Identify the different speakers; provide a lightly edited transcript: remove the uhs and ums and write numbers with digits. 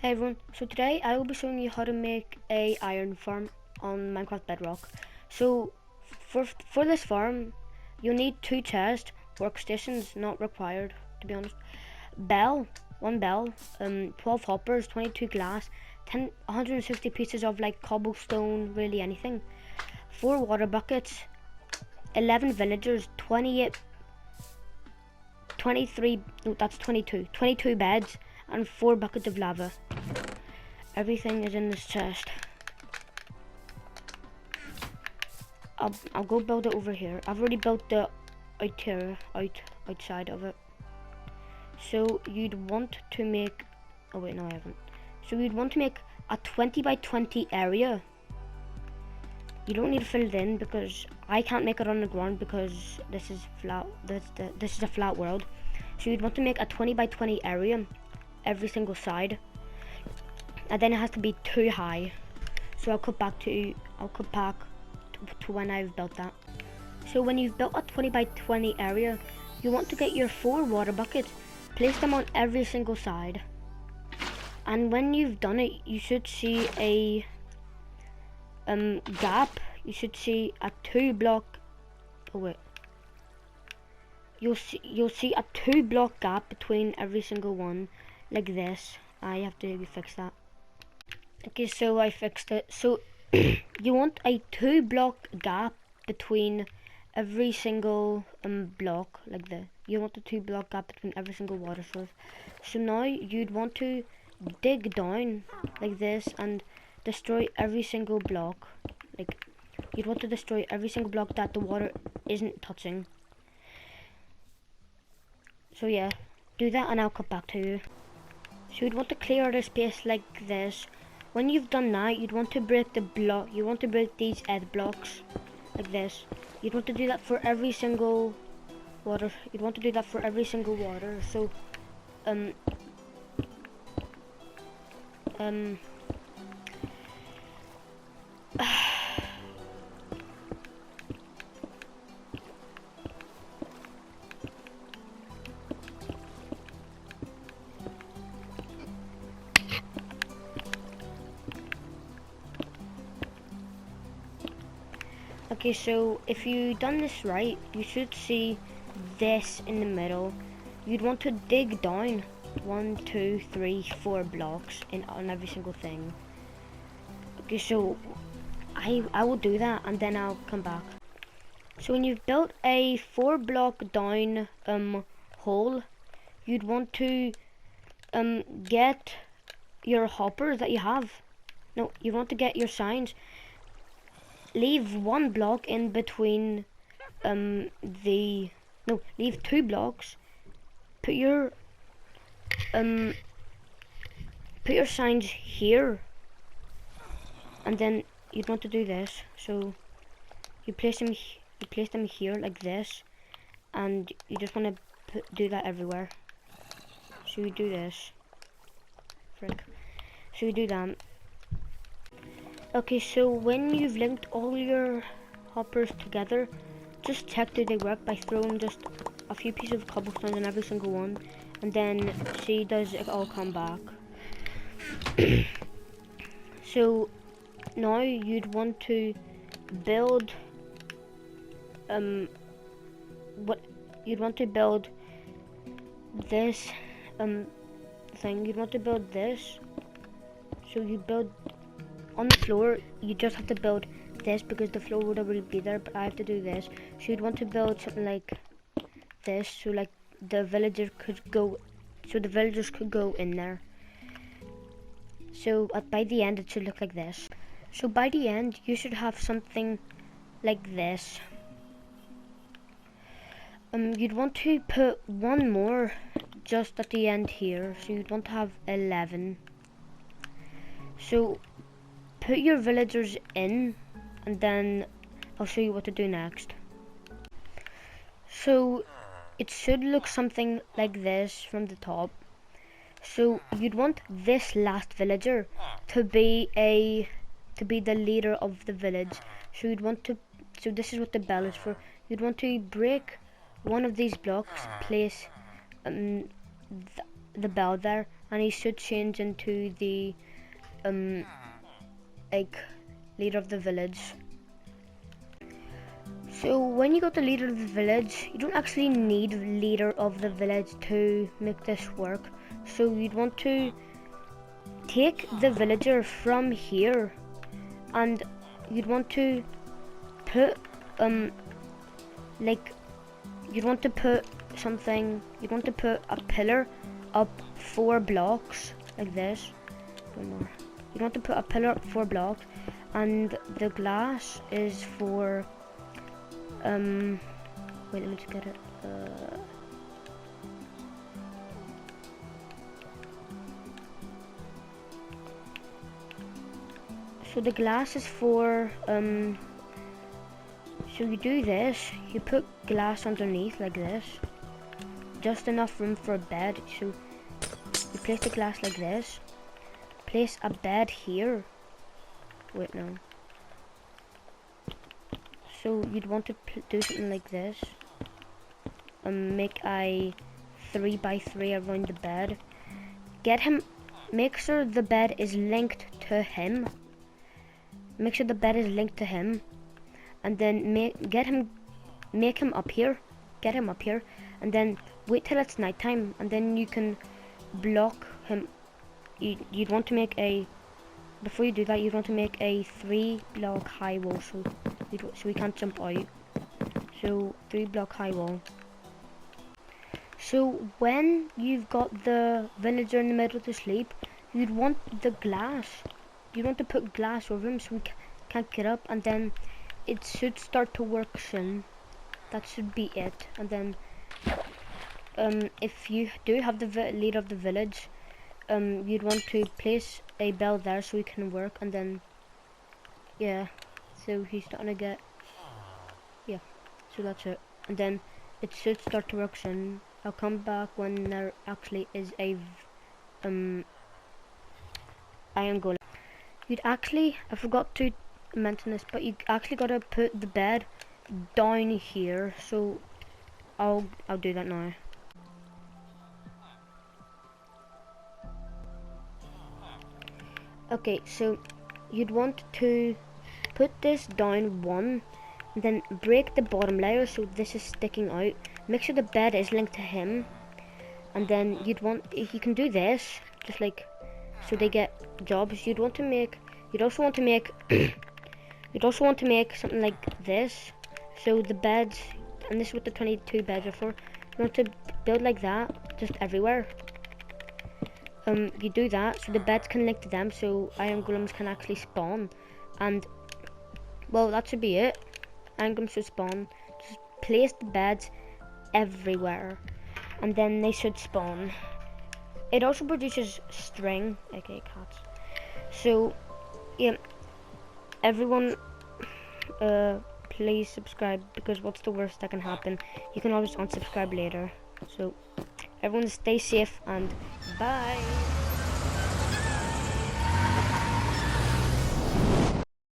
Speaker 1: Hey everyone, so today I will be showing you how to make a iron farm on Minecraft Bedrock. So for this farm, you'll need 2 chests, workstations not required to be honest, one bell, 12 hoppers, 22 glass, 160 pieces of like cobblestone, really anything, 4 water buckets, 11 villagers, 22 beds, and 4 buckets of lava. Everything is in this chest. I'll go build it over here. I've already built the outside of it. So you'd want to make, oh wait, no I haven't. So you'd want to make a 20 by 20 area. You don't need to fill it in because I can't make it on the ground because this is flat. This is a flat world. So you'd want to make a 20 by 20 area every single side, and then it has to be 2 high. So I'll cut back to when I've built that. So when you've built a 20 by 20 area, you want to get your 4 water buckets, place them on every single side, and when you've done it, you should see a gap. You should see a 2 block. Oh wait. You'll see a 2 block gap between every single one, like this. I have to fix that. Okay, so I fixed it. So you want a 2 block gap between every single block, like this. You want a 2 block gap between every single water source. So now you'd want to dig down like this and destroy every single block. Like you'd want to destroy every single block that the water isn't touching. So yeah, do that and I'll come back to you. So you'd want to clear the space like this. When you've done that, you'd want to break the block. You want to break these earth blocks like this. You'd want to do that for every single water. You'd want to do that for every single water. So okay, so if you done this right, you should see this in the middle. You'd want to dig down 1, 2, 3, 4 blocks on every single thing. Okay, so I will do that and then I'll come back. So when you've built a 4 block down hole, you'd want to get your hoppers that you have. No, you want to get your signs. Leave 1 block in between leave 2 blocks. Put your signs here, and then you'd want to do this. So you place them here like this, and you just want to do that everywhere. So you do this. So you do that. Okay, so when you've linked all your hoppers together, just check do they work by throwing just a few pieces of cobblestone on every single one, and then see does it all come back. So now you'd want to build you'd want to build this thing. You'd want to build this. So you build on the floor. You just have to build this because the floor would already be there, but I have to do this. So you'd want to build something like this, so like the villagers could go in there. So by the end it should look like this. So by the end you should have something like this. You'd want to put 1 more just at the end here, so you'd want to have 11. So put your villagers in, and then I'll show you what to do next. So it should look something like this from the top. So you'd want this last villager to be the leader of the village. So you'd want to, so this is what the bell is for. You'd want to break one of these blocks, place the bell there, and he should change into the like leader of the village. So when you got the leader of the village, you don't actually need leader of the village to make this work. So you'd want to take the villager from here, and you'd want to put like you'd want to put something. You'd want to put a pillar up 4 blocks like this. One more. You want to put a pillar up 4 blocks, and the glass is for wait, let me just get it. So the glass is for so you do this, you put glass underneath like this, just enough room for a bed. So you place the glass like this, place a bed here. Wait, no. So you'd want to do something like this, make a 3 by 3 around the bed. Make sure the bed is linked to him. Make sure the bed is linked to him, and then get him up here. Get him up here, and then wait till it's nighttime, and then you can block him. You'd want to make a, before you do that, you'd want to make a 3 block high wall, so we can't jump out. So 3 block high wall. So when you've got the villager in the middle to sleep, you'd want the glass. You want to put glass over him so we can't get up, and then it should start to work soon. That should be it. And then if you do have the leader of the village, you'd want to place a bell there so he can work, and then yeah, so he's starting to get, yeah, so that's it. And then it should start to work soon. I'll come back when there actually is a iron golem. You'd actually, I forgot to mention this, but you actually gotta put the bed down here. So I'll do that now. Okay, so you'd want to put this down 1, and then break the bottom layer so this is sticking out. Make sure the bed is linked to him, and then you can do this just like so they get jobs. You'd also want to make something like this. So the beds, and this is what the 22 beds are for. You want to build like that just everywhere. You do that so the beds can link to them, so iron golems can actually spawn. And well, that should be it. Iron golems should spawn. Just place the beds everywhere, and then they should spawn. It also produces string, aka cats. So yeah, everyone please subscribe, because what's the worst that can happen? You can always unsubscribe later. So everyone stay safe, and bye.